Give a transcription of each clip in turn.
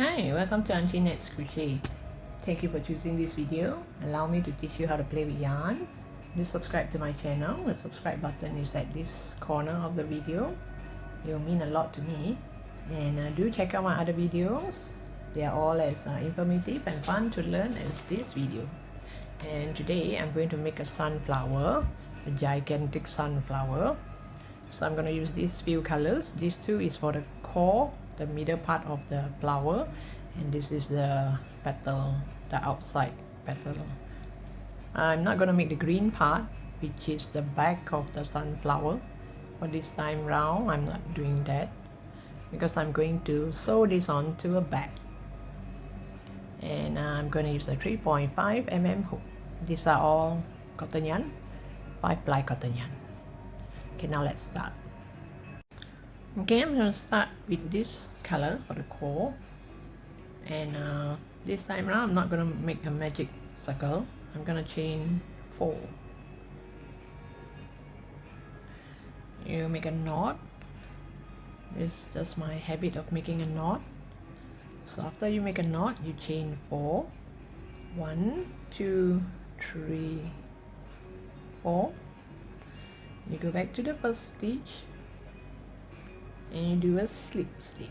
Hi, welcome to Auntie Nat's Crochet. Thank you for choosing this video. Allow me to teach you how to play with yarn. Do subscribe to my channel. The subscribe button is at this corner of the video. It will mean a lot to me. And do check out my other videos. They are all as informative and fun to learn as this video. And today I'm going to make a sunflower, a gigantic sunflower. So I'm going to use these few colors. These two is for the core, the middle part of the flower, and this is the petal, the outside petal. I'm not going to make the green part, which is the back of the sunflower. For this time round, I'm not doing that because I'm going to sew this on to a bag. And I'm going to use a 3.5 mm hook. These are all cotton yarn, 5-ply cotton yarn. Okay, now let's start. Okay, I'm going to start with this color for the core, and this time around I'm not going to make a magic circle. I'm going to chain 4. You make a knot. This is just my habit of making a knot. So after you make a knot, you chain 4. 1, 2, 3, 4. You go back to the first stitch and you do a slip stitch,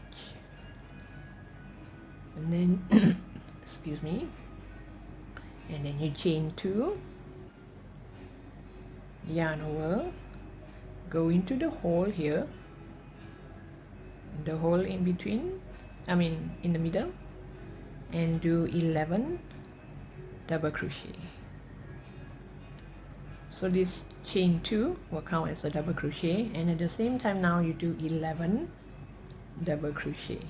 and then excuse me, and then you chain 2, yarn over, go into the hole here, the hole in between, in the middle, and do 11 double crochet. So this chain 2 will count as a double crochet, and at the same time now you do 11 double crochet.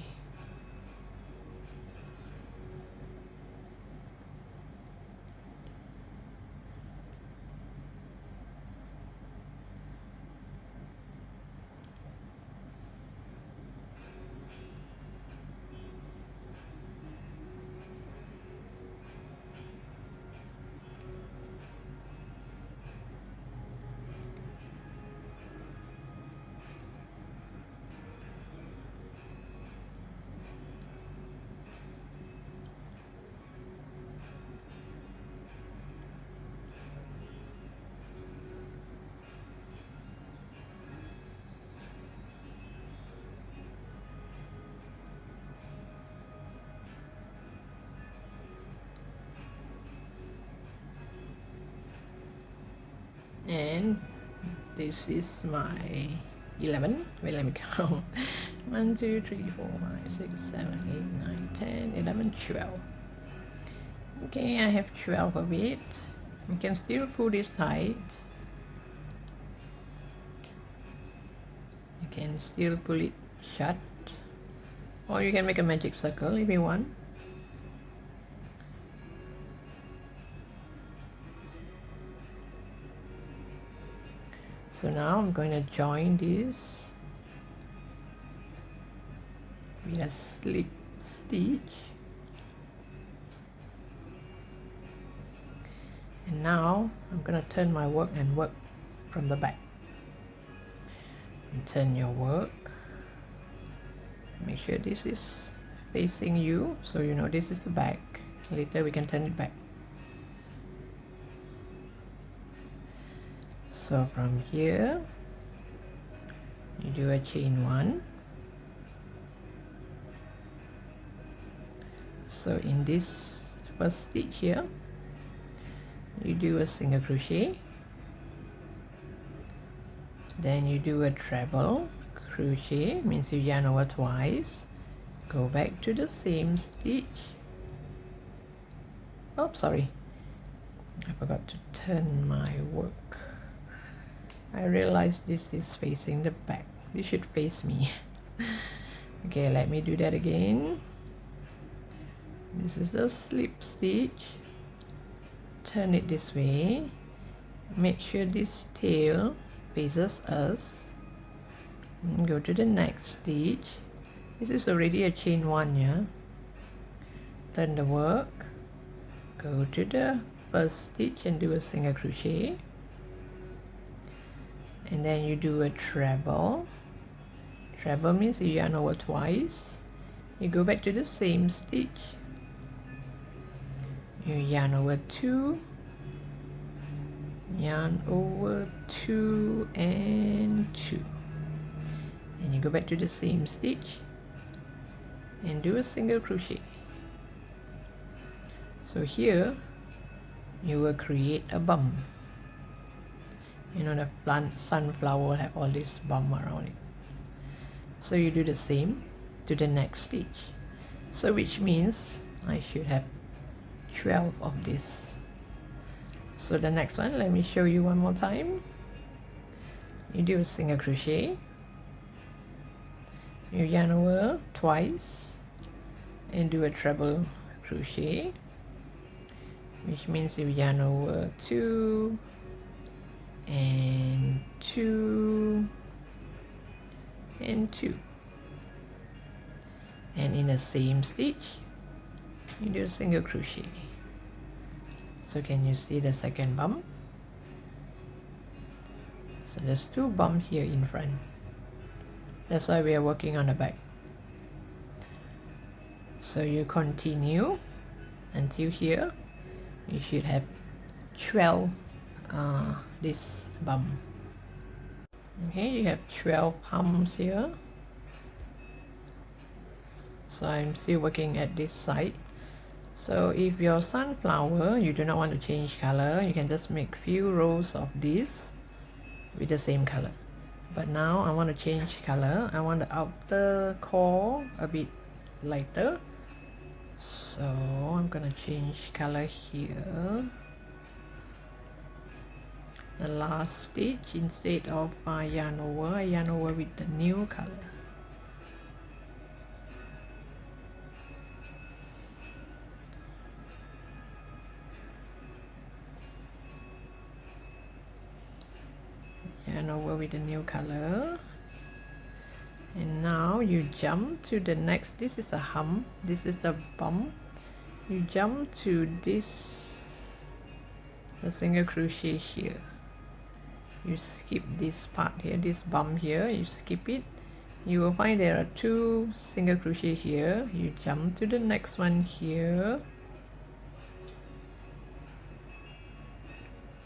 And this is my 11. Wait, let me count. 1, 2, 3, 4, 5, 6, 7, 8, 9, 10, 11, 12. Okay, I have 12 of it. You can still pull this tight. You can still pull it shut, or you can make a magic circle if you want. So now I'm going to join this with a slip stitch, and now I'm going to turn my work and work from the back. And turn your work, make sure this is facing you, so you know this is the back. Later we can turn it back. So from here you do a chain 1. So in this first stitch here you do a single crochet, then you do a treble crochet, means you yarn over twice, go back to the same stitch. Oh, sorry, I forgot to turn my work. I realize this is facing the back. This should face me. Okay, let me do that again. This is a slip stitch. Turn it this way. Make sure this tail faces us. And go to the next stitch. This is already a chain 1, yeah? Turn the work. Go to the first stitch and do a single crochet. And then you do a treble. Treble means you yarn over twice. you go back to the same stitch, you yarn over 2, yarn over 2 and 2, and you go back to the same stitch and do a single crochet. So here you will create a bum. You know, the plant sunflower will have all this bum around it. So you do the same to the next stitch. So which means I should have 12 of this. So the next one, let me show you one more time. You do a single crochet, you yarn over twice and do a treble crochet, which means you yarn over 2 and 2 and 2, and in the same stitch you do a single crochet. So can you see the second bump? So there's 2 bumps here in front. That's why we are working on the back. So you continue until here. You should have 12 this bump. Okay, you have 12 humps here. So I'm still working at this side. So if your sunflower, you do not want to change color, you can just make few rows of this with the same color. But now I want to change color. I want the outer core a bit lighter. So I'm gonna change color here. The last stitch, instead of yarn over, I yarn over with the new color. Yarn over with the new color. And now you jump to the next. This is a hump, this is a bump. You jump to this, a single crochet here. You skip this part here, this bump here, you skip it. You will find there are 2 single crochet here. You jump to the next one here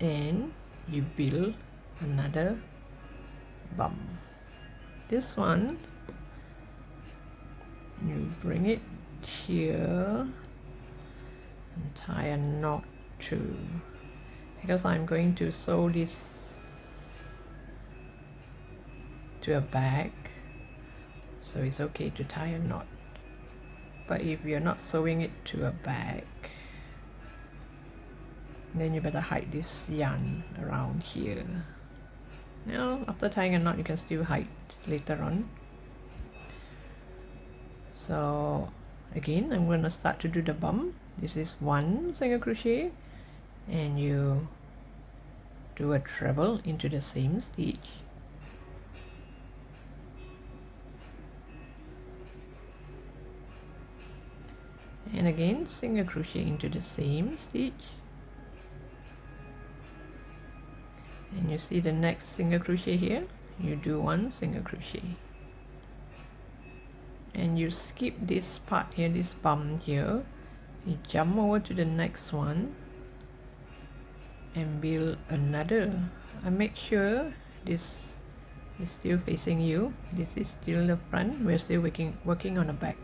and you build another bump. This one you bring it here and tie a knot to, because I'm going to sew this to a bag, so it's okay to tie a knot. But if you're not sewing it to a bag, then you better hide this yarn around here. Now after tying a knot, you can still hide later on. So again, I'm going to start to do the bump. This is 1 single crochet and you do a treble into the same stitch, and again single crochet into the same stitch, and you see the next single crochet here, you do 1 single crochet and you skip this part here, this bump here. You jump over to the next one and build another. I make sure this is still facing you. This is still the front. We're still working on the back.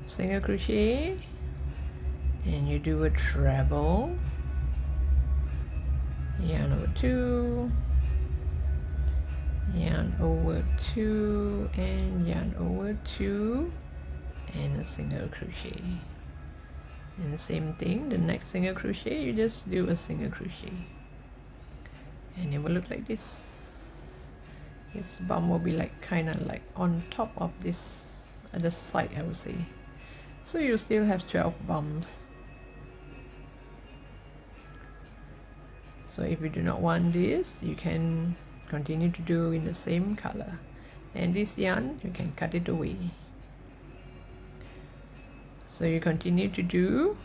Single crochet and you do a treble, yarn over 2, yarn over 2 and yarn over 2 and a single crochet. And the same thing, the next single crochet, you just do a single crochet and it will look like this. This bump will be like kind of like on top of this at the side, I would say. So you still have 12 bumps. So if you do not want this, you can continue to do in the same color, and this yarn you can cut it away. So you continue to do.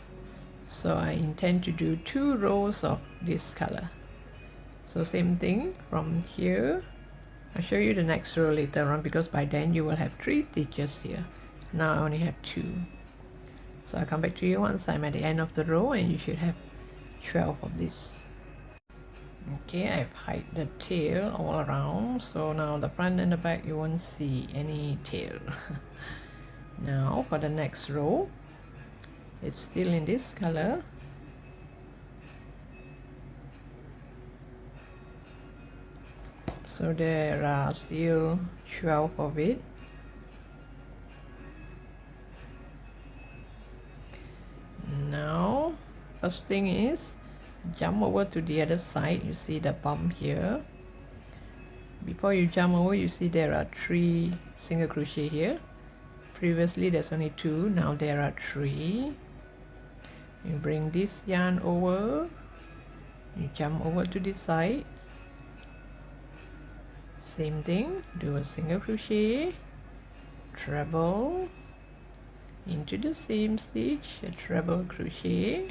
So I intend to do 2 rows of this color. So same thing from here. I'll show you the next row later on, because by then you will have 3 stitches here. Now I only have 2. So I'll come back to you once I'm at the end of the row, and you should have 12 of this. Okay, I've hid the tail all around, so now the front and the back you won't see any tail. Now for the next row, it's still in this color. So there are still 12 of it. Now, first thing is, jump over to the other side. You see the bump here. Before you jump over, you see there are 3 single crochet here. Previously there's only 2, now there are 3. You bring this yarn over, you jump over to this side. Same thing, do a single crochet, treble, into the same stitch, a treble crochet,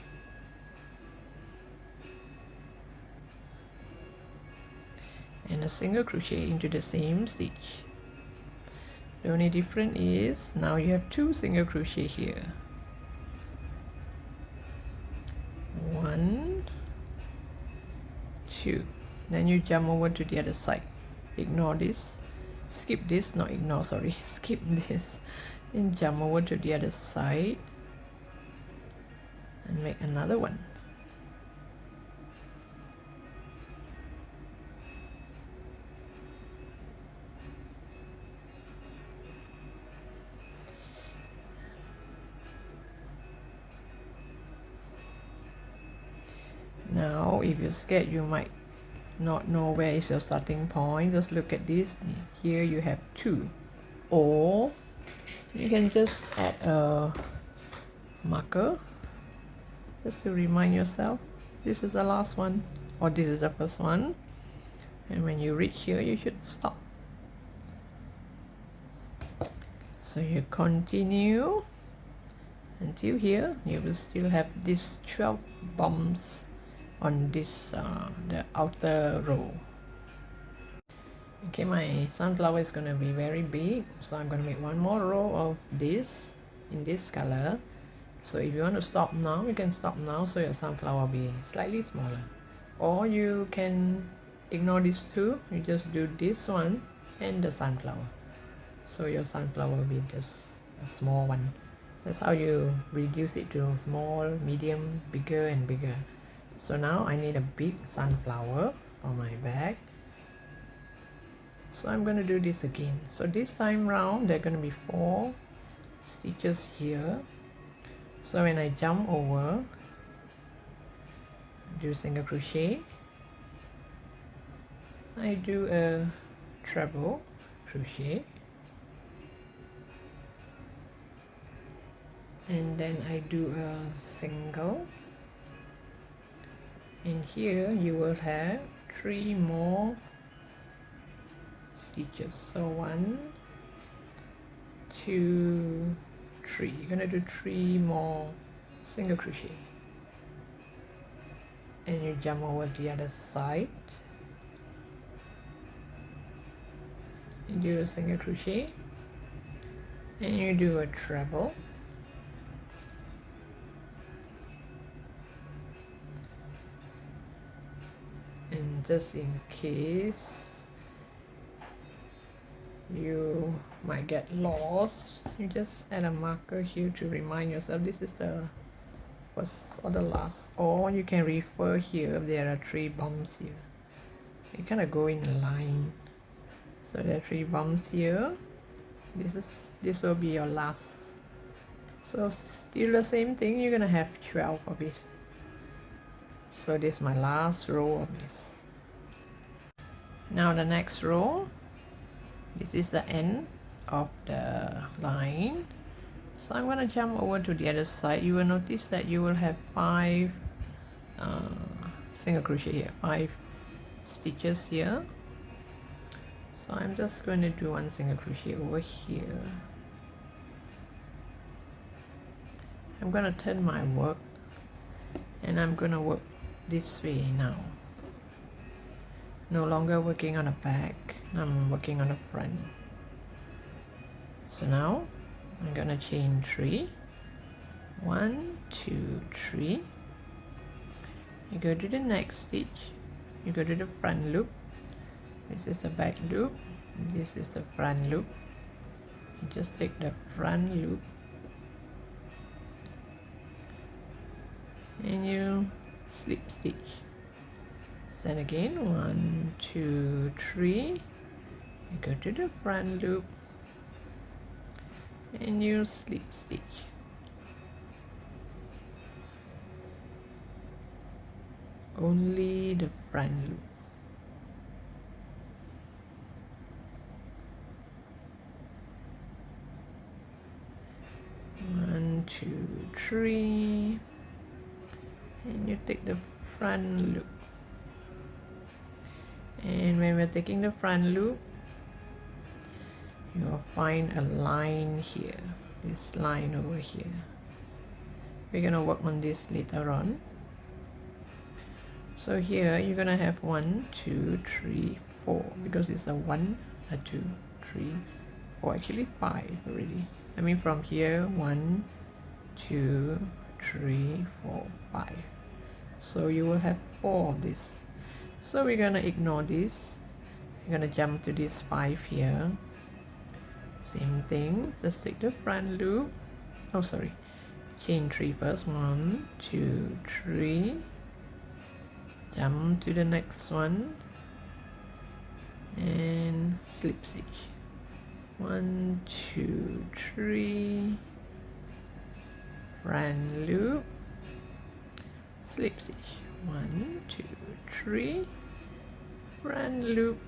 and a single crochet into the same stitch. The only difference is now you have 2 single crochet here. 1, 2. Then you jump over to the other side. Ignore this, skip this, not ignore, sorry, skip this, and jump over to the other side and make another one. Now if you're scared you might not know where is your starting point, just look at this. Here you have 2, or you can just add a marker just to remind yourself this is the last one, or this is the first one, and when you reach here you should stop. So you continue until here. You will still have these 12 bumps on this the outer row. Okay, my sunflower is going to be very big, so I'm going to make one more row of this in this color. So if you want to stop now, you can stop now, so your sunflower will be slightly smaller, or you can ignore these 2. You just do this one and the sunflower, so your sunflower will be just a small one. That's how you reduce it to small, medium, bigger and bigger. So now I need a big sunflower for my bag. So I'm going to do this again. So this time round there are going to be 4 stitches here. So when I jump over, do single crochet, I do a treble crochet, and then I do a single, and here you will have 3 more stitches. So 1, 2, 3. You're gonna do 3 more single crochet, and you jump over the other side, you do a single crochet, and you do a treble, and just in case you might get lost, you just add a marker here to remind yourself this is the first or the last, or you can refer here if there are 3 bumps here. You kind of go in a line, so there are 3 bumps here. This will be your last. So still the same thing, you're gonna have 12 of it. So this is my last row of this. Now the next row, this is the end of the line, so I'm going to jump over to the other side. You will notice that you will have 5 single crochet here, 5 stitches here. So I'm just going to do 1 single crochet over here. I'm going to turn my work, and I'm going to work this way now. No longer working on the back, I'm working on the front. So now I'm gonna chain 3. 1, 2, 3. You go to the next stitch, you go to the front loop. This is the back loop, this is the front loop. You just take the front loop and you slip stitch. Then again, 1, 2, 3. You go to the front loop and you slip stitch. Only the front loop. One, 2, 3, and you take the front loop. And when we're taking the front loop, you'll find a line here, this line over here. We're gonna work on this later on. So here you're gonna have 1, 2, 3, 4, because it's a 1, a 2, 3, 4, actually 5 already. I mean from here 1, 2, 3, 4, 5. So you will have 4 of this. So we're gonna ignore this. We're gonna jump to this 5 here. Same thing, just take the front loop. Oh sorry, chain 3 first. 1, 2, 3. Jump to the next one and slip stitch. 1, 2, 3. Front loop, slip stitch. 1, 2, 3. Front loop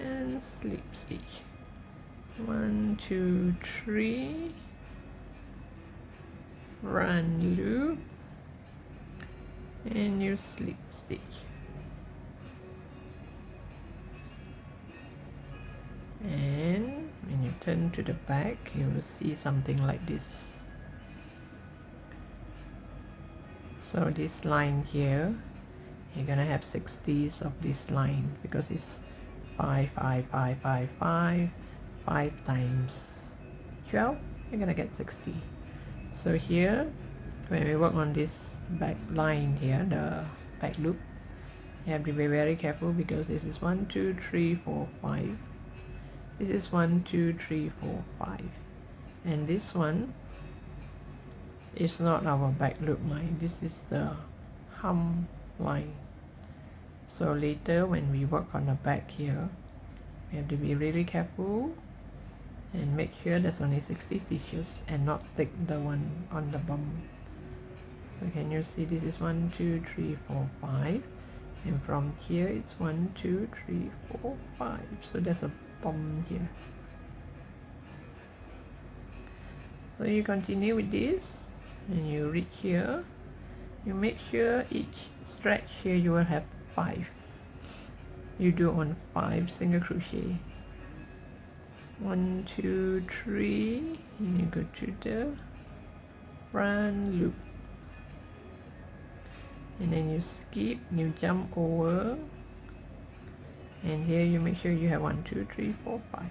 and slip stitch. 1, 2, 3. Front loop and you slip stitch. And when you turn to the back, you will see something like this. So this line here, you're gonna have 60s of this line because it's 5, 5, 5, 5, 5, 5 times 12, you're gonna get 60. So here, when we work on this back line here, the back loop, you have to be very careful because this is 1, 2, 3, 4, 5. This is 1, 2, 3, 4, 5. And this one is not our back loop line. This is the hem line. So later when we work on the back here, we have to be really careful and make sure there's only 60 stitches and not take the one on the bum. So can you see this is 1, 2, 3, 4, 5, and from here it's 1, 2, 3, 4, 5. So there's a bum here. So you continue with this and you reach here. You make sure each stretch here you will have 5. You do on 5 single crochet. 1, 2, 3, and you go to the front loop. And then you skip, you jump over, and here you make sure you have 1, 2, 3, 4, 5.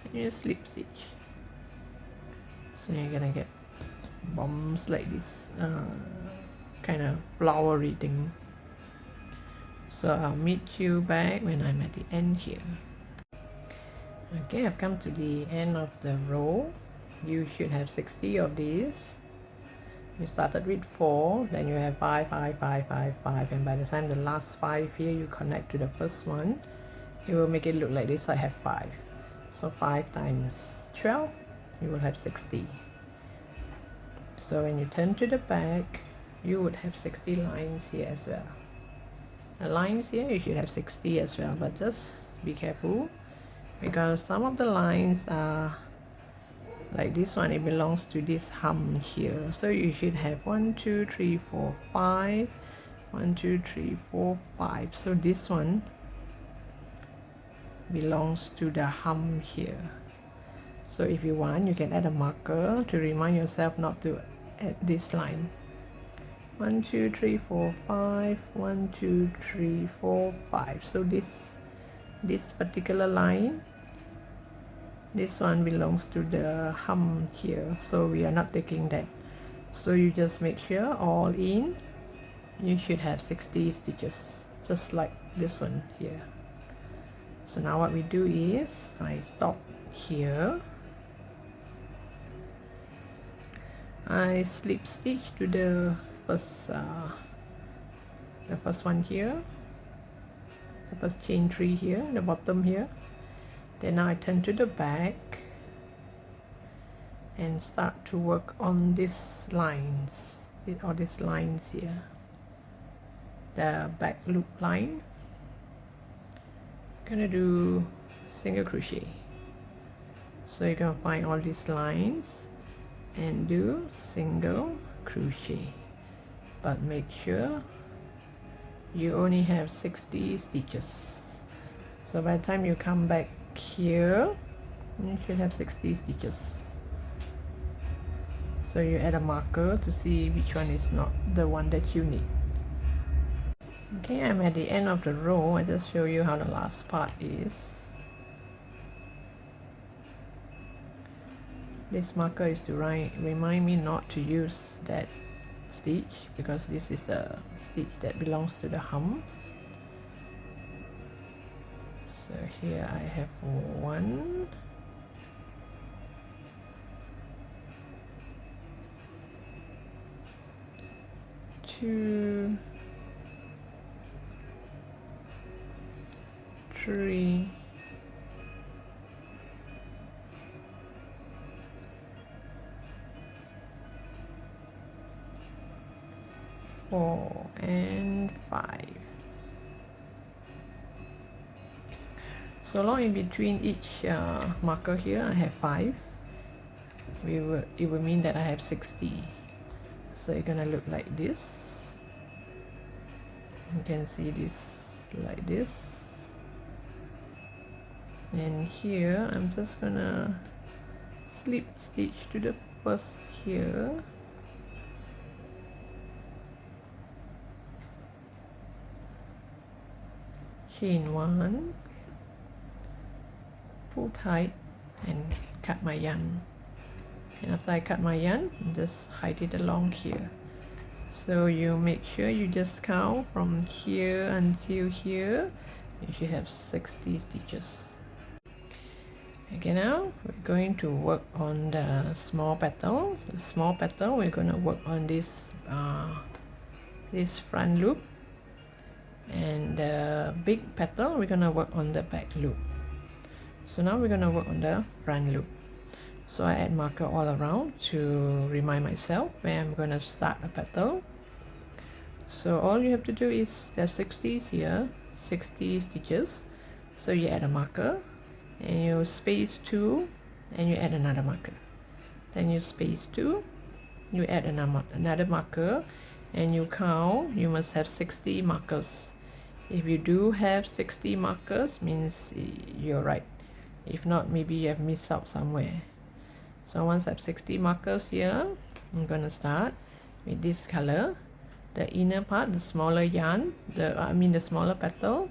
And you slip stitch. So you're gonna get bumps like this, kind of flowery thing. So I'll meet you back when I'm at the end here. Okay, I've come to the end of the row. You should have 60 of these. You started with 4, then you have 5, 5, 5, 5, 5, and by the time the last 5 here you connect to the first one, it will make it look like this. I have 5. So 5 times 12, you will have 60. So when you turn to the back, you would have 60 lines here as well. The lines here you should have 60 as well, but just be careful because some of the lines are like this one, it belongs to this hem here. So you should have 1, 2, 3, 4, 5, 1, 2, 3, 4, 5. So this one belongs to the hem here. So if you want, you can add a marker to remind yourself not to add this line. 1, 2, 3, 4, 5, 1, 2, 3, 4, 5. So this particular line This one belongs to the hem here, so we are not taking that. So you just make sure all in, you should have 60 stitches, just like this one here. So now what we do is I stop here, I slip stitch to the first one here, the first chain 3 here, the bottom here. Then I turn to the back and start to work on these lines, all these lines here, the back loop line. Gonna do single crochet. So you're gonna find all these lines and do single crochet, but make sure you only have 60 stitches. So by the time you come back here, you should have 60 stitches. So you add a marker to see which one is not the one that you need. Okay, I'm at the end of the row. I just show you how the last part is. This marker is to remind me not to use that stitch, because this is a stitch that belongs to the hem. So here I have 1, 2, 3, 4, and 5. So long in between each marker here, I have 5. It will mean that I have 60. So it's gonna look like this. You can see this like this. And here I'm just gonna slip stitch to the first here, chain 1, pull tight and cut my yarn. And after I cut my yarn, just hide it along here. So you make sure you just count from here until here. You should have 60 stitches. Okay, now we're going to work on the small petal. The small petal, we're going to work on this front loop, and the big petal, we're going to work on the back loop. So now we're going to work on the front loop. So I add marker all around to remind myself where I'm going to start a petal. So all you have to do is, there's 60 here, 60 stitches. So you add a marker, and you space 2, and you add another marker. Then you space 2, you add another marker, and you count. You must have 60 markers. If you do have 60 markers, means you're right. If not, maybe you have missed out somewhere. So once I have 60 markers here, I'm going to start with this color. The inner part, the smaller yarn, the smaller petal,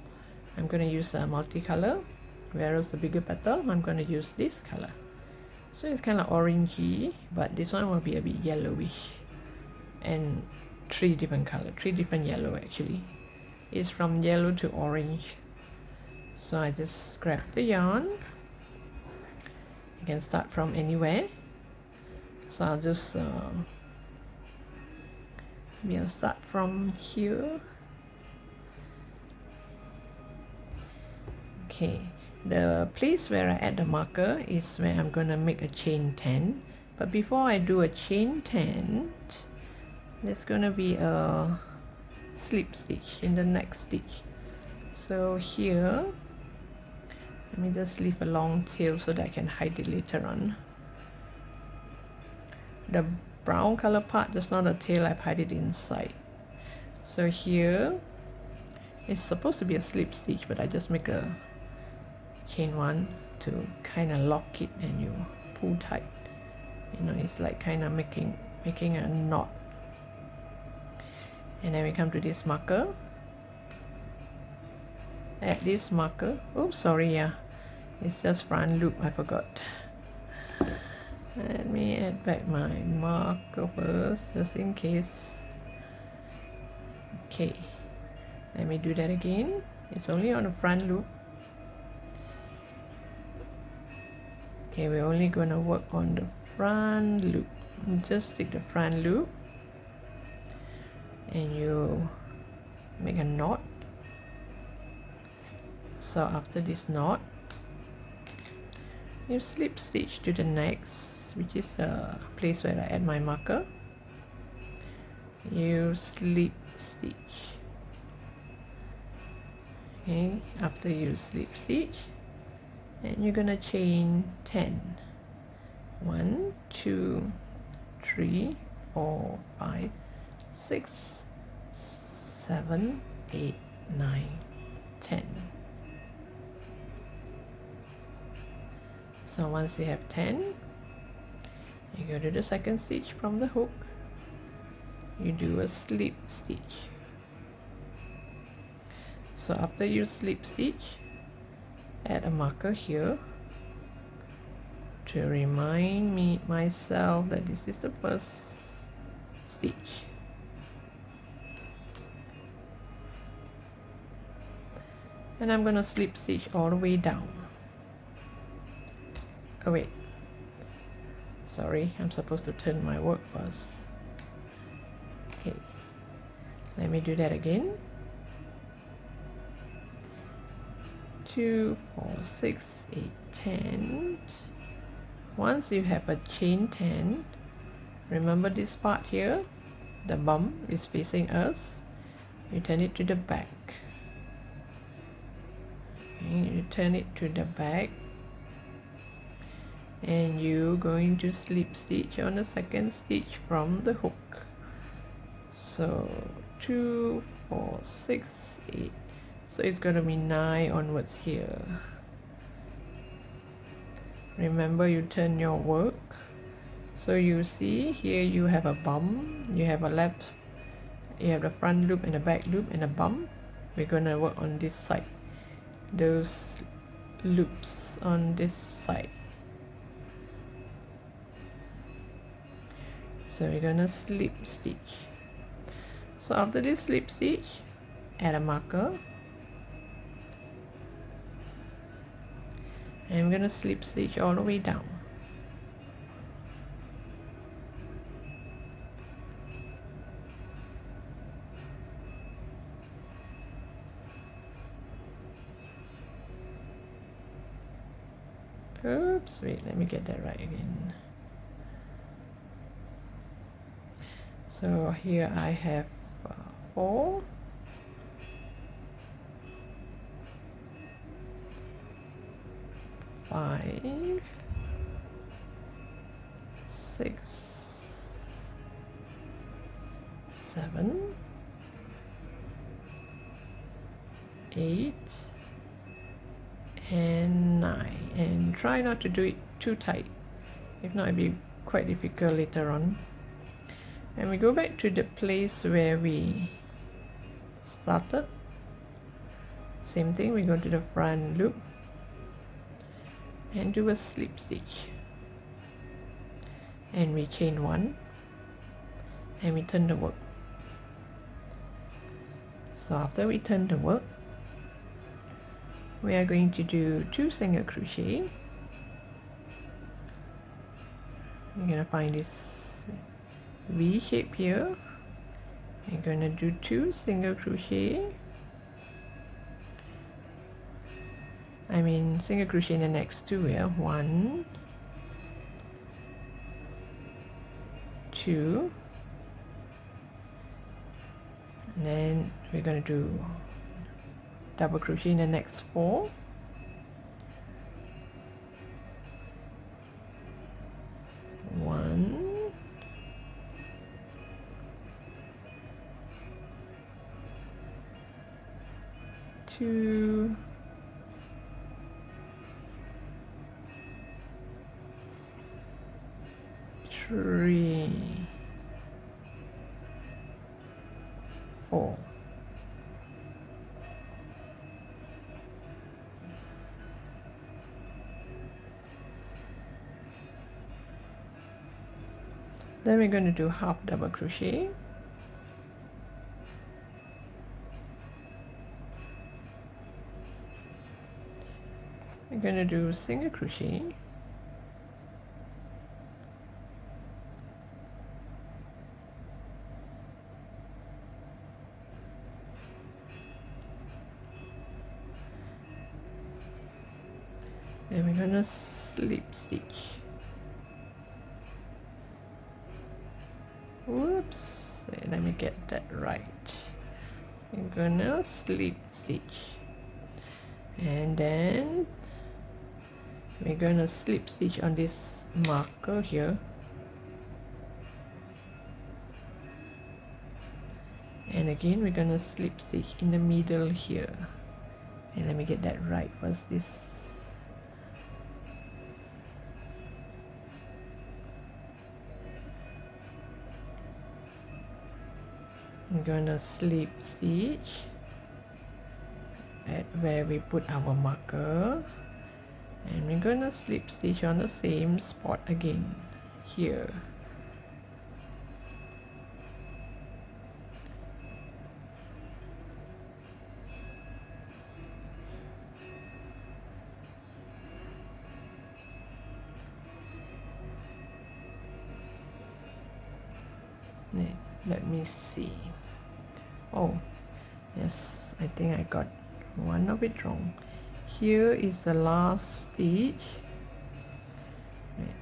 I'm going to use a multicolor. Whereas the bigger petal, I'm going to use this color. So it's kind of orangey, but this one will be a bit yellowish. And 3 different colors, 3 different yellow actually. It's from yellow to orange. So I just grab the yarn. You can start from anywhere. So I'll just we'll start from here. Okay, the place where I add the marker is where I'm going to make a chain 10. But before I do a chain 10, there's going to be a slip stitch in the next stitch. So here, let me just leave a long tail so that I can hide it later on. The brown color part, that's not a tail, I've hide it inside. So here, it's supposed to be a slip stitch, but I just make a chain 1 to kind of lock it, and you pull tight. You know, it's like kind of making a knot. And then we come to this marker. Add this marker. Oh, sorry, yeah. It's just front loop, I forgot. Let me add back my marker first, just in case. Okay, let me do that again. It's only on the front loop. Okay, we're only gonna work on the front loop. Just take the front loop and you make a knot. So after this knot, you slip stitch to the next, which is the place where I add my marker. You slip stitch. Okay, after you slip stitch, and you're gonna chain 10. 1, 2, 3, 4, 5, 6, 7, 8, 9, 10. So once you have 10, you go to the second stitch from the hook, you do a slip stitch. So after you slip stitch, add a marker here to remind myself that this is the first stitch. And I'm gonna slip stitch all the way down. Oh wait, sorry, I'm supposed to turn my work first. Okay, let me do that again. 2, 4, 6, 8, 10. Once you have a chain 10, remember this part here, the bum is facing us, you turn it to the back. Okay, you turn it to the back, and you're going to slip stitch on the second stitch from the hook. So 2, 4, 6, 8. So it's going to be 9 onwards here. Remember, you turn your work. So you see here you have a bum, you have a left, you have the front loop and the back loop and a bum. We're going to work on this side, those loops on this side. So we're going to slip stitch. So after this slip stitch, add a marker, and I'm going to slip stitch all the way down. Oops, wait, let me get that right again. So here I have 4, 5, 6, 7, 8, and 9. And try not to do it too tight, if not it'll be quite difficult later on. And we go back to the place where we started. Same thing, we go to the front loop and do a slip stitch, and we chain 1 and we turn the work. So after we turn the work, we are going to do 2 single crochet. You're going to find this V shape here. You're going to do 2 single crochet, single crochet in the next 2 here. 1, 2, and then we're going to do double crochet in the next 4, 1, 2, 3, 4. Then we're going to do half double crochet. We're going to do single crochet, then we're going to slip stitch. Whoops, let me get that right. We're gonna slip stitch, and then we're gonna slip stitch on this marker here, and again we're gonna slip stitch in the middle here. And let me get that right. What's this? We're gonna slip stitch at where we put our marker, and we're gonna slip stitch on the same spot again here. Let me see. Oh yes, I think I got one of it wrong. Here is the last stitch.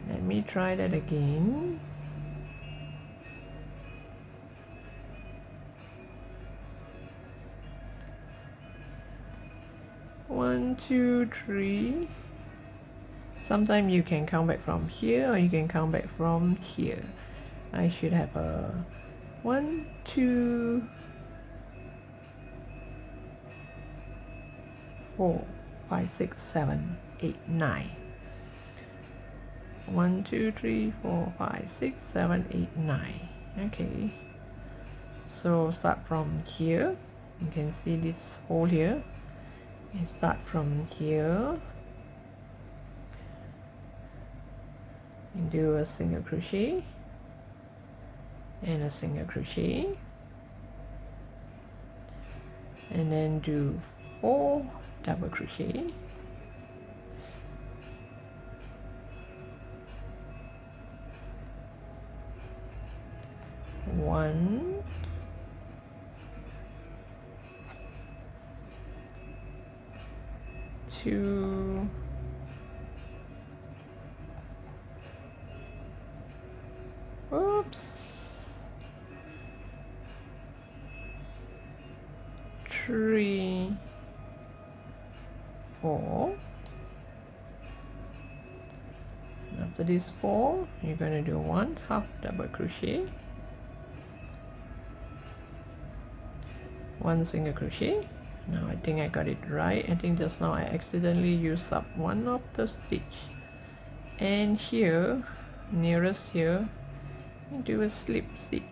Let me try that again. One, two, three. Sometimes you can count back from here, or you can count back from here. I should have a 1, 2, 4, 5, 6, 7, 8, 9. 1, 2, 3, 4, 5, 6, 7, 8, 9. Okay. So start from here. You can see this hole here. And start from here. And do a single crochet. And a single crochet, and then do 4 double crochet, one, two, oops, 3, 4. After this 4, you're going to do 1 half double crochet, 1 single crochet. Now I think I got it right. I think just now I accidentally used up one of the stitch, and here, nearest here, you do a slip stitch.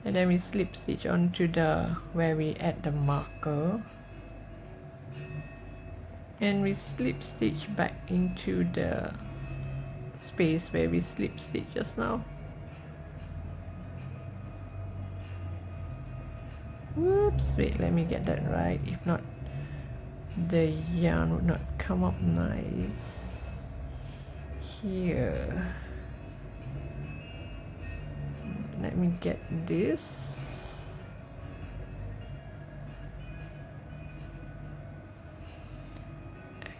And then we slip stitch onto the where we add the marker, and we slip stitch back into the space where we slip stitch just now. Whoops, wait, let me get that right. If not, the yarn would not come up nice. Here. Let me get this.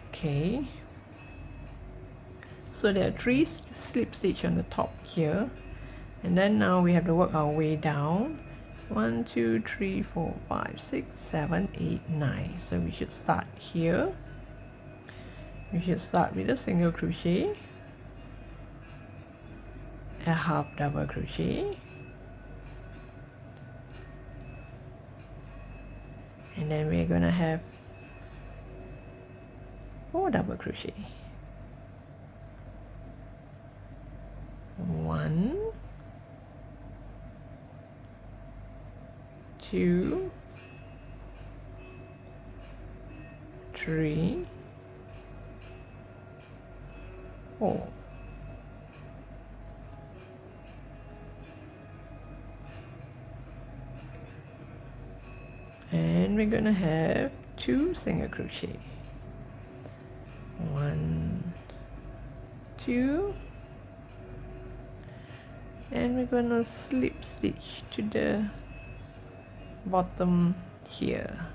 Okay. So there are 3 slip stitch on the top here, and then now we have to work our way down. 1, 2, 3, 4, 5, 6, 7, 8, 9. So we should start here. We should start with a single crochet, a half double crochet, and then we're gonna have 4 double crochet. 1, 2, 3, 4. we're gonna have 2 single crochet, 1, 2, and we're gonna slip stitch to the bottom here.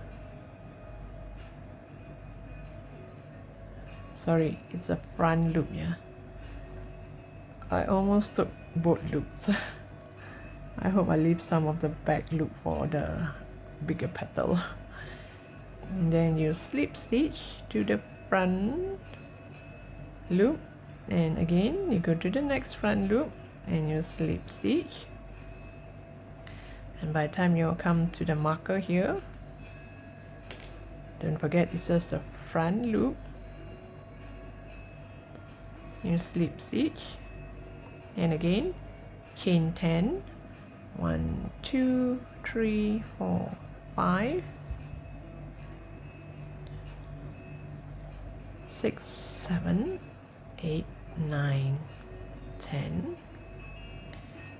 Sorry, it's a front loop, yeah. I almost took both loops. I hope I leave some of the back loop for the bigger petal. And then you slip stitch to the front loop, and again you go to the next front loop and you slip stitch, and by the time you come to the marker here, don't forget it's just a front loop, you slip stitch, and again chain 10, 1, 2, 3, 4, 5, 6, 7, 8, 9, 10,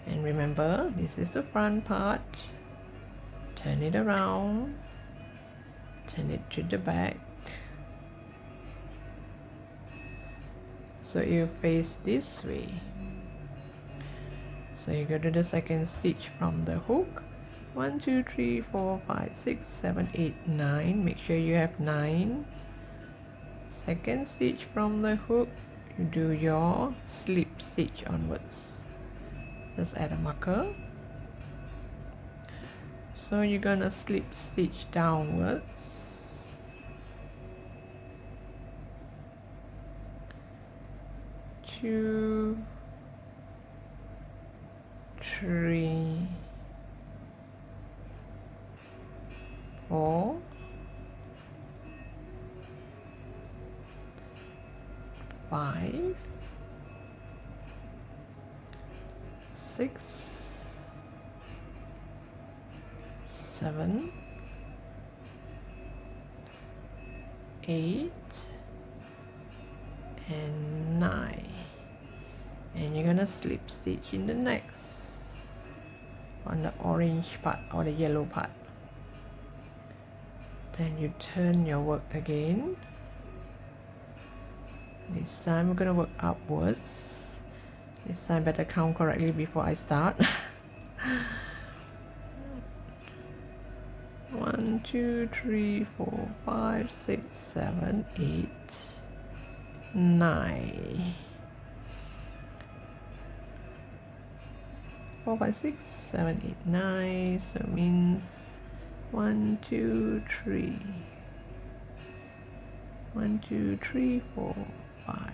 and remember this is the front part. Turn it around, turn it to the back, so you face this way. So you go to the second stitch from the hook, 1, 2, 3, 4, 5, 6, 7, 8, 9. Make sure you have 9. Second stitch from the hook, you do your slip stitch onwards. Just add a marker. So you're gonna slip stitch downwards. Two, 3, 4, 5, 6, 7, 8, and 9, and you're gonna slip stitch in the next on the orange part or the yellow part. Then you turn your work again. This time we're gonna work upwards. This time better count correctly before I start. 1, 2, 3, 4, 5, 6, 7, 8, 9. 4, 5, 6, 7, 8, 9. So it means 1, 2, 3. 1, 2, 3, 4, 5,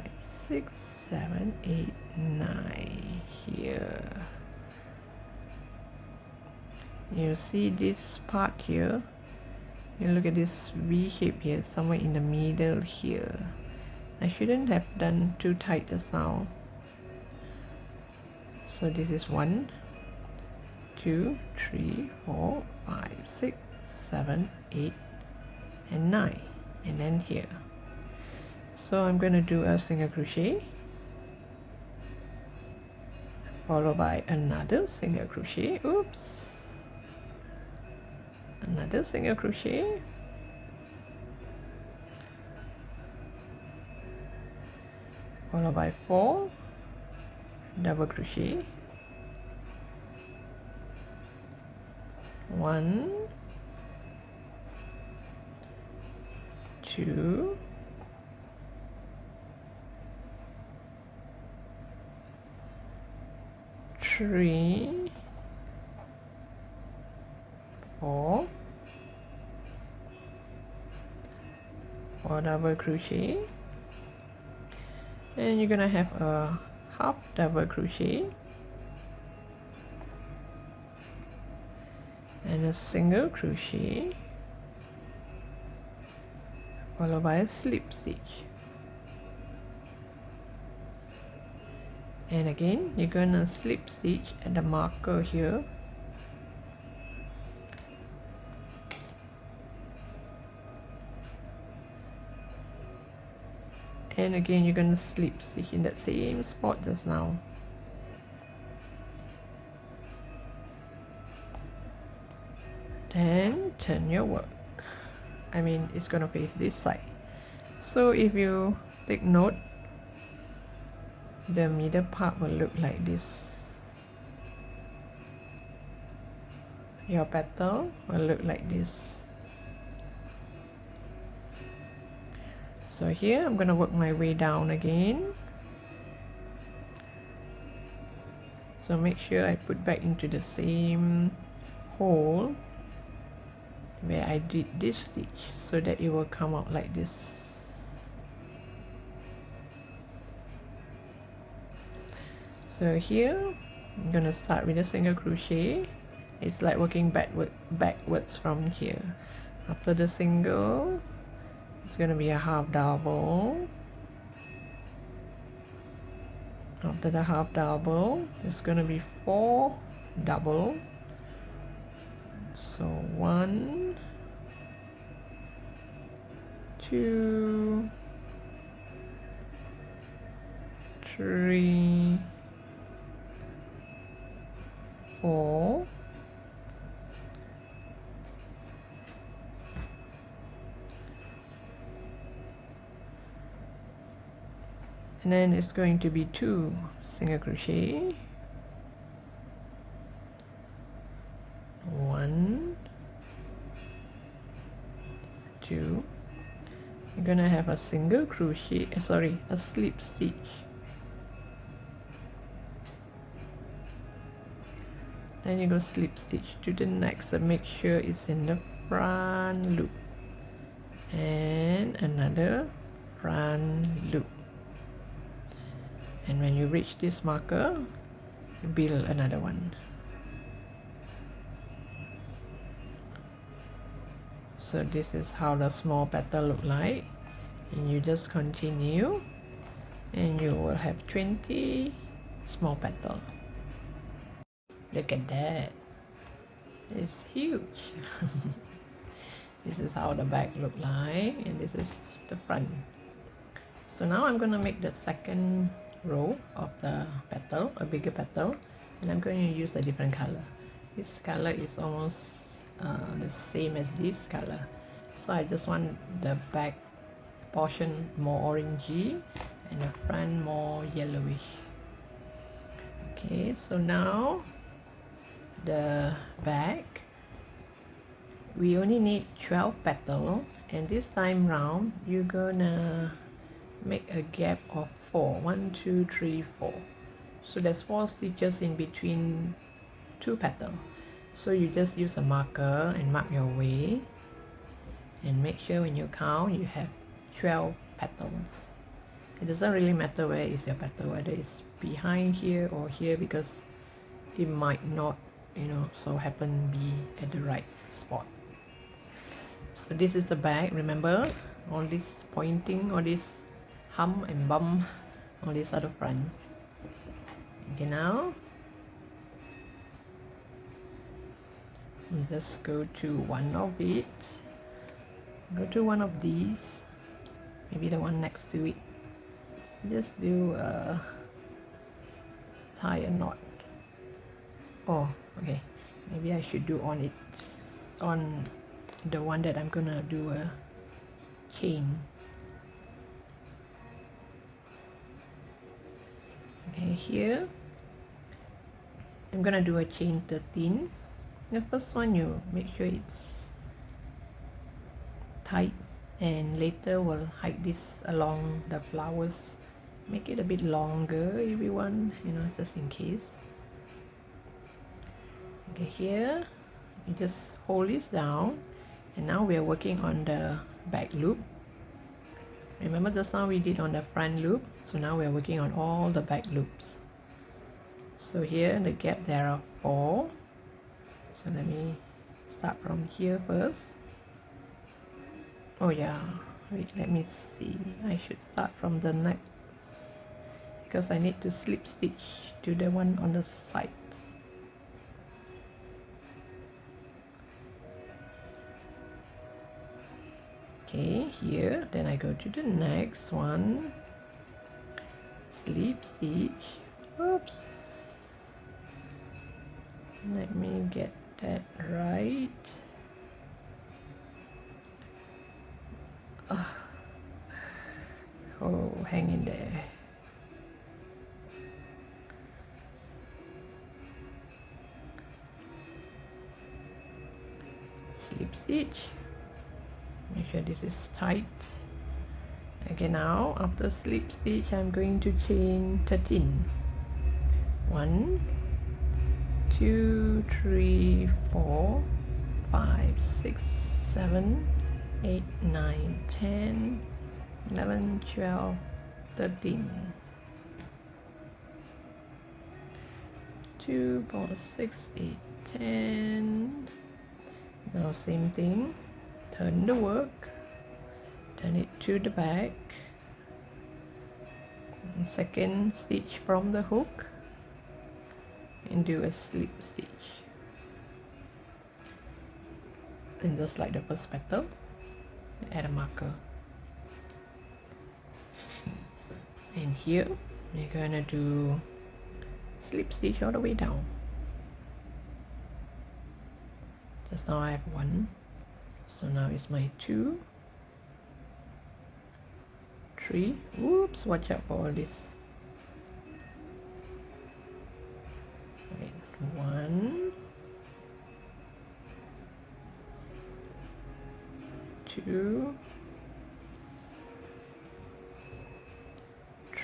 6, 7, 8, 9 here. You see this part here, you look at this V shape here, somewhere in the middle here. I shouldn't have done too tight just now. So this is 1, 2, 3, 4, 5, 6, 7, 8, and 9, and then here. So I'm going to do a single crochet, followed by another single crochet, oops, another single crochet, followed by 4 double crochet, 1, 2, 3, 4 double crochet, and you're gonna have a half double crochet and a single crochet, followed by a slip stitch, and again you're gonna slip stitch at the marker here, and again you're gonna slip stitch in that same spot just now. Then turn your work. I mean it's gonna face this side. So if you take note, the middle part will look like this. Your petal will look like this. So here I'm gonna work my way down again. So make sure I put back into the same hole where I did this stitch so that it will come out like this. So here I'm gonna start with a single crochet. It's like working backwards from here. After the single, it's gonna be a half double. After the half double, it's gonna be 4 double. So 1, 2, 3, 4, and then it's going to be 2 single crochet, 1, 2. You're gonna have a single crochet, a slip stitch, then you go slip stitch to the next and make sure it's in the front loop, and another front loop, and when you reach this marker, you build another one. So this is how the small petal look like, and you just continue and you will have 20 small petals. Look at that, it's huge. This is how the back look like, and this is the front. So now I'm going to make the second row of the petal, a bigger petal, and I'm going to use a different color. This color is almost the same as this color, so I just want the back portion more orangey and the front more yellowish. Okay, so now the back, we only need 12 petals, and this time round you're gonna make a gap of 4. 1, 2, 3, 4. So there's 4 stitches in between 2 petals. So you just use a marker and mark your way, and make sure when you count you have 12 petals. It doesn't really matter where is your petal, whether it's behind here or here, because it might not, so happen be at the right spot. So this is the back. Remember, all this pointing, all this hum and bum, all this at the front. Okay, now just go to one of it, go to one of these, maybe the one next to it, just do tie a knot. Oh, okay, maybe I should do on the one that I'm gonna do a chain. Okay, here I'm gonna do a chain 13. The first one, you make sure it's tight, and later we'll hide this along the flowers, make it a bit longer if you want, just in case. Okay, here you just hold this down, and now we are working on the back loop. Remember just now we did on the front loop, so now we are working on all the back loops. So here in the gap there are 4. So let me start from here first. Oh yeah, wait, let me see, I should start from the next, because I need to slip stitch to the one on the side. Okay, here, then I go to the next one, slip stitch. Oops, let me get that right. hang in there. Slip stitch. Make sure this is tight. Okay, now after slip stitch I'm going to chain 13. 1, 2, 3, 4, 5, 6, 7, 8, 9, 10, 11, 12, 13. 2, 4, 6, 8, 10. Now same thing, turn the work, turn it to the back, and second stitch from the hook and do a slip stitch. And just like the first petal, add a marker. And here we're gonna do slip stitch all the way down. Just now I have 1, so now it's my 2, 3. Whoops, watch out for all this. Wait, 1, 2,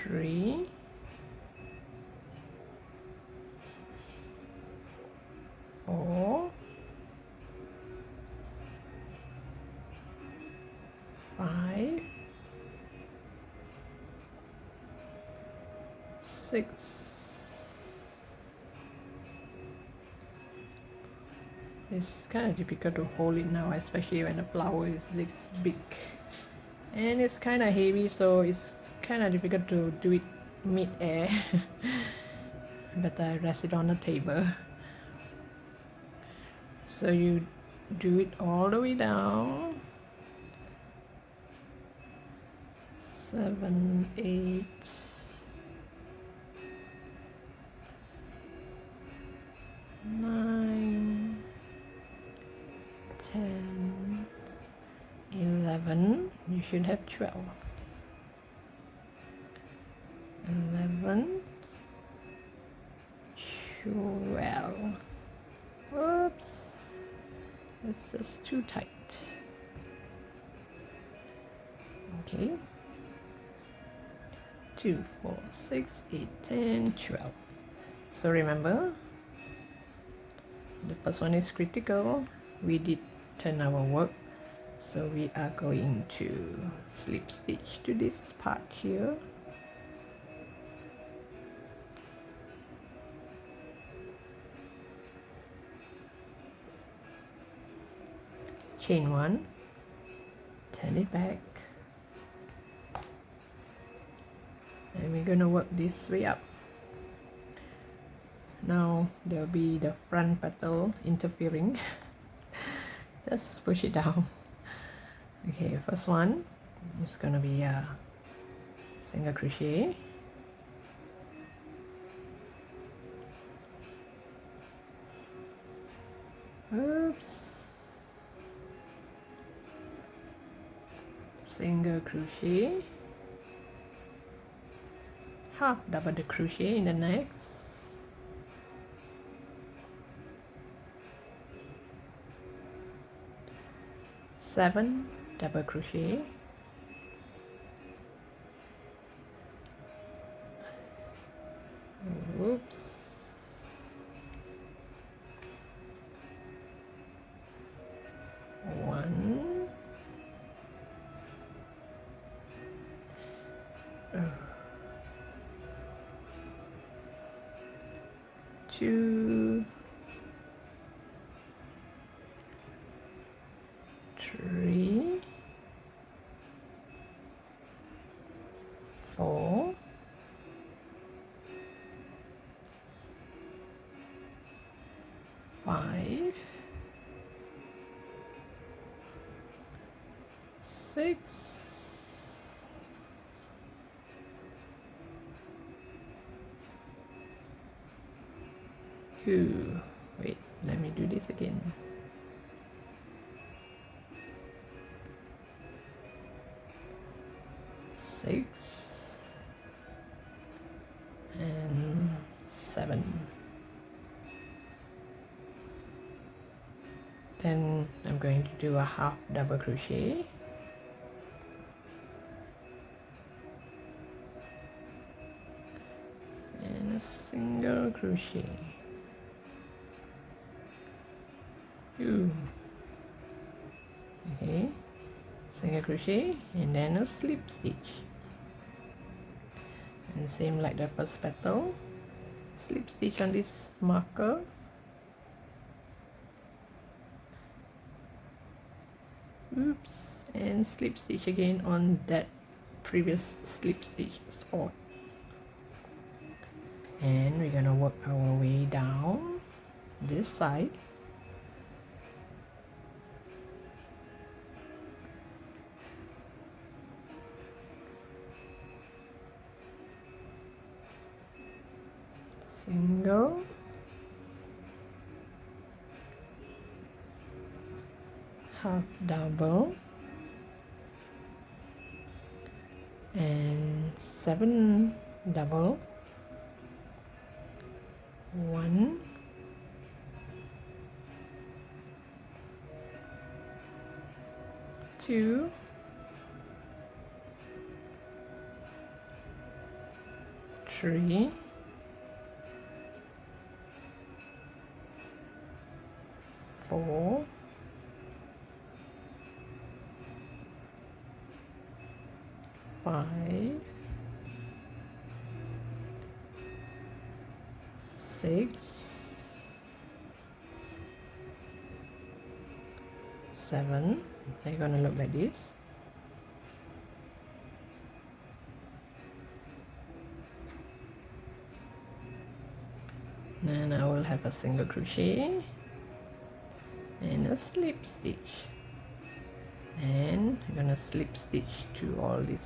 3, 4, 5, 6, 'It's kind of difficult to hold it now, especially when the flower is this big, and it's kind of heavy, so it's kind of difficult to do it mid-air. But I rest it on the table. So you do it all the way down. 7, 8, 9, 10, 11. You should have 12. 11, 12. Whoops, it's just too tight. Okay, 2, 4, 6, 8, 10, 12. So remember, the first one is critical. We did turn our work, so we are going to slip stitch to this part here. Chain 1, turn it back, and we're gonna work this way up. Now there'll be the front petal interfering. Just push it down. Okay, first one is gonna be a single crochet, oops, single crochet, half double the crochet in the next, seven double crochet, oops, one, 2, 3, 4, 5, 6, 2. Wait, let me do this again. 6, 7. Then I'm going to do a half double crochet, and a single crochet. Ooh. Okay, single crochet and then a slip stitch, and same like the first petal, slip stitch on this marker, oops, and slip stitch again on that previous slip stitch spot. And we're gonna work our way down this side. Single, half double, and 7 double, 1, 2, 3, 4, 5, 6, 7. They're gonna look like this. Then I will have a single crochet and a slip stitch, and I'm gonna slip stitch to all this.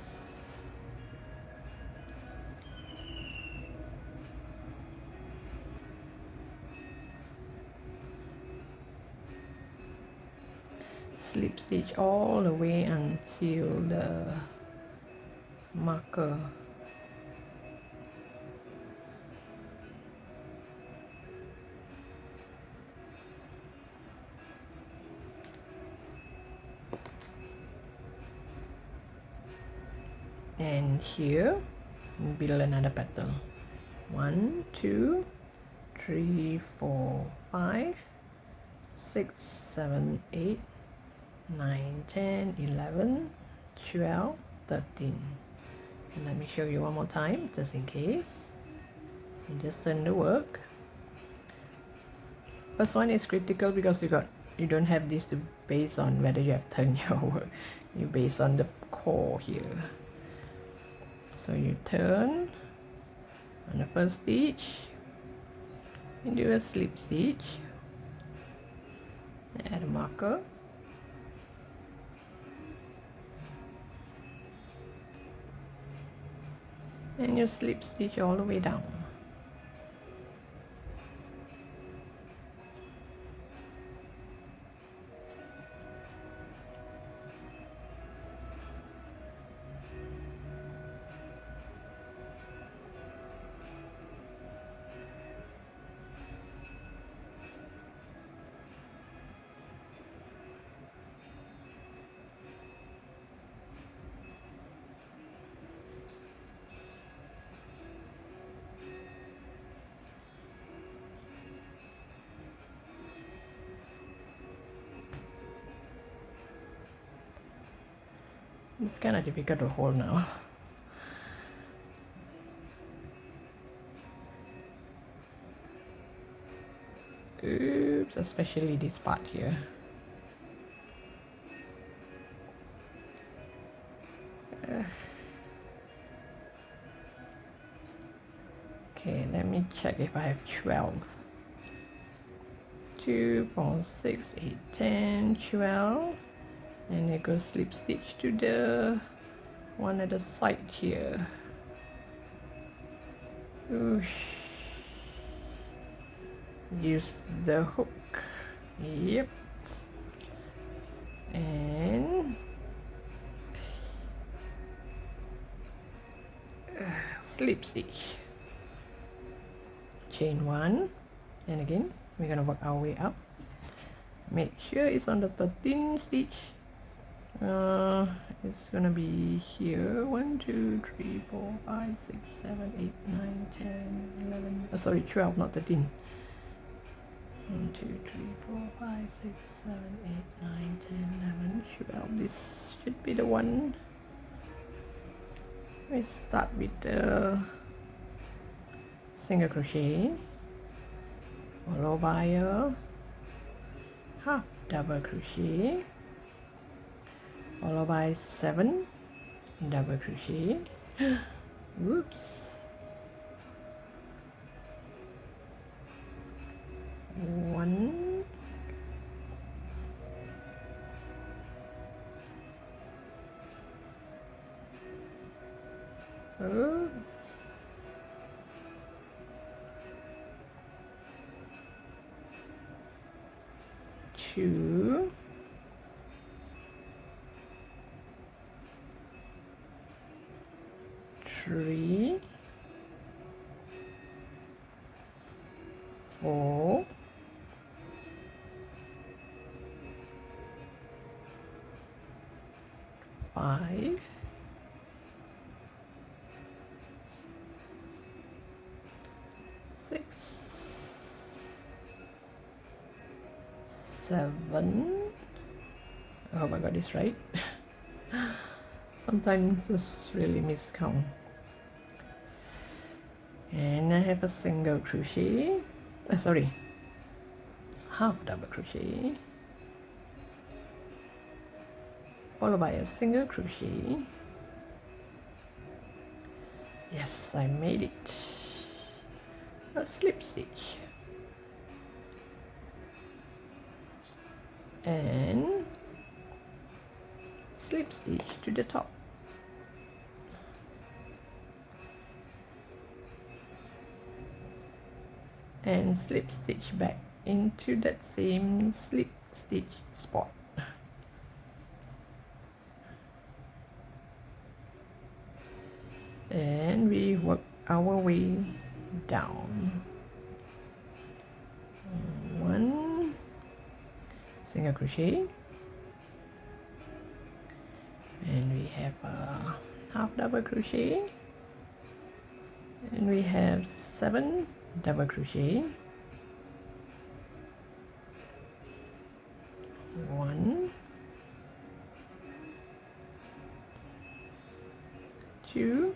Slip stitch all the way until the marker. And here build another petal. 1, 2, 3, 4, 5, 6, 7, 8, 9, 10, 11, 12, 13. And let me show you one more time just in case. You just turn the work. First one is critical because you don't have this to base on whether you have turned your work. You base on the core here. So you turn on the first stitch and do a slip stitch, add a marker, and you slip stitch all the way down. It's kind of difficult to hold now. Oops, especially this part here. Okay, let me check if I have 12. 2, 4, 6, 8, 10, 12. And you go slip stitch to the one at the side here. Oosh. Use the hook. Yep. And slip stitch. chain 1, and again we're going to work our way up. Make sure it's on the 13th stitch. It's gonna be here. 1 2 3 4 5 6 7 8 9 10 11, sorry, 12, not 13. 1 2 3 4 5 6 7 8 9 10 11 12. This should be the one. We start with the single crochet, followed by a half double crochet, followed by 7 double crochet. Whoops. 1, 2, 3, 4, 5, 6, 7. I hope I got this right. Sometimes just really miscount. And I have a single crochet, sorry, half double crochet, followed by a single crochet. Yes, I made it. A slip stitch and slip stitch to the top. And slip stitch back into that same slip stitch spot. And we work our way down. 1 single crochet, and we have a half double crochet, and we have 7 double crochet, 1, 2,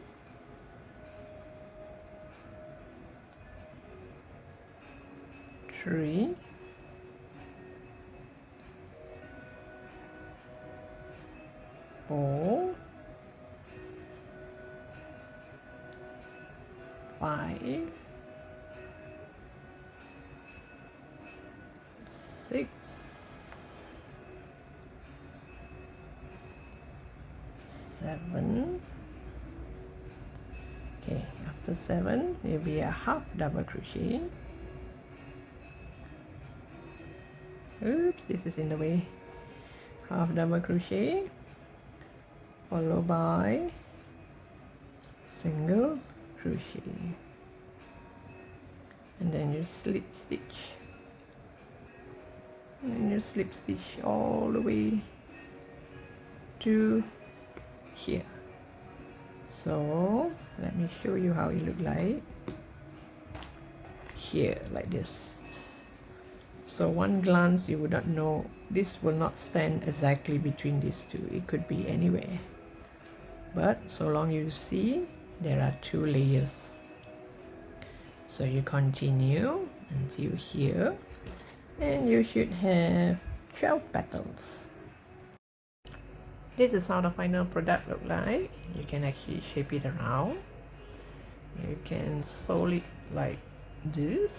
3, 4, 5, 6, 7. Okay, after 7 there will be a half double crochet. Oops, this is in the way. Half double crochet, followed by single crochet, and then you slip stitch, and you slip stitch all the way to here. So let me show you how it look like here, like this. So one glance you would not know, this will not stand exactly between these two, it could be anywhere, but so long you see there are 2 layers. So you continue until here, and you should have 12 petals. This is how the final product look like. You can actually shape it around. You can sew it like this,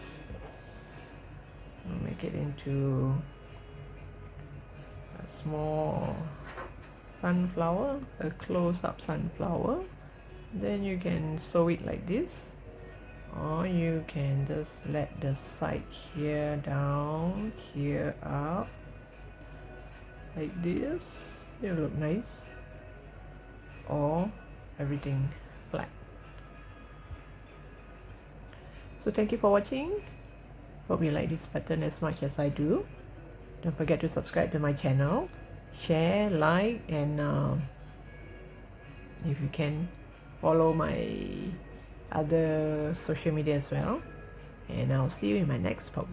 make it into a small sunflower, a close-up sunflower. Then you can sew it like this, or you can just let the side here down, here up, like this. It'll look nice, or everything flat. So thank you for watching. Hope you like this pattern as much as I do. Don't forget to subscribe to my channel, share, like, and if you can, follow my other social media as well. And I'll see you in my next post.